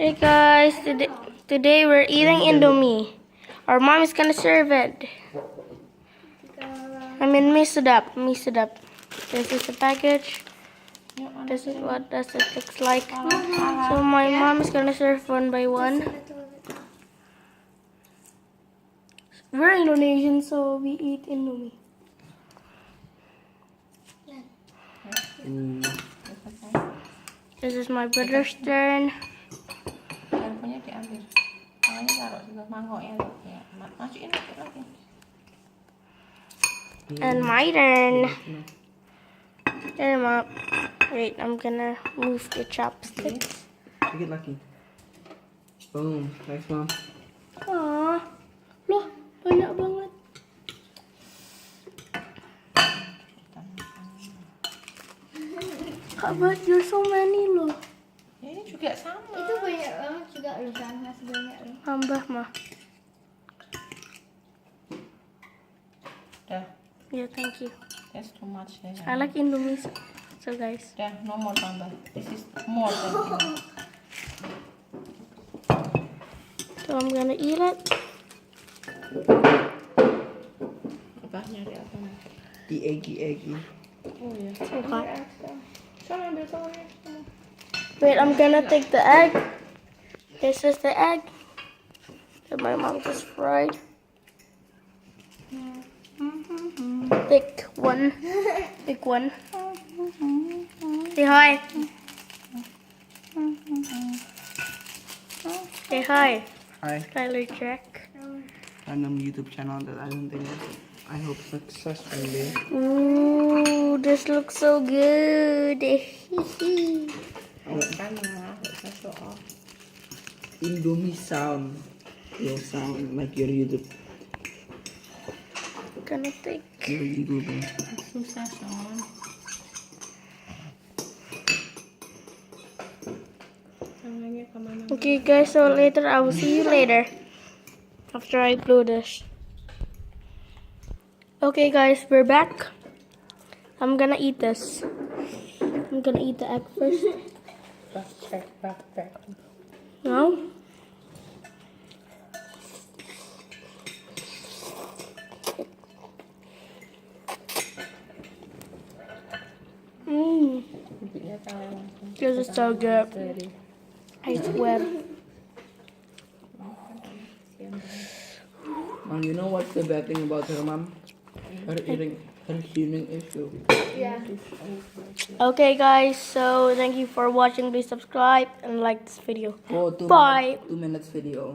Hey guys, today we're eating indomie. Our mom is gonna serve it. I mean, mix it up. This is the package. This is what does it looks like. So my mom is gonna serve one by one. We're Indonesian, so we eat indomie. This is my brother's turn. And my turn. Here, Mom. Wait, I'm gonna move the chopsticks. Take it, Lucky. Boom. Thanks, Mom. Aww. Loh, banyak banget. Kak, but there's so many loh. Ya, ini juga sama. Itu banyak banget juga loh kan, masih banyak loh. Tambah mah. Dah. Yeah, thank you. That's too much. Ya. I like indomie. So guys. Dah, no more tambah. This is more than enough. So I'm gonna eat it. Apa nyari apa nih? The eggy. Oh ya. Okay. Sana ambil telurnya. Wait, I'm gonna take the egg. This is the egg that my mom just fried. Big one. Big one. Say hi. Say hi. Hi. Skylar Jack. Random YouTube channel that I hope successfully. Ooh, this looks so good. Indomie sound. Your sound like your YouTube. Gonna take. Your YouTuber. Susah, Son. Tangannya kemana? Okay, guys. So later, I will see you later. After I blow this. Okay, guys, we're back. I'm gonna eat this. I'm gonna eat the egg first. Back. No? Mmm. This is so good. I swear. Mom, you know what's the bad thing about her, Mom? Her hearing issue. Yeah. Okay, guys, so thank you for watching. Please subscribe and like this video. Oh, Bye. 2 minutes video.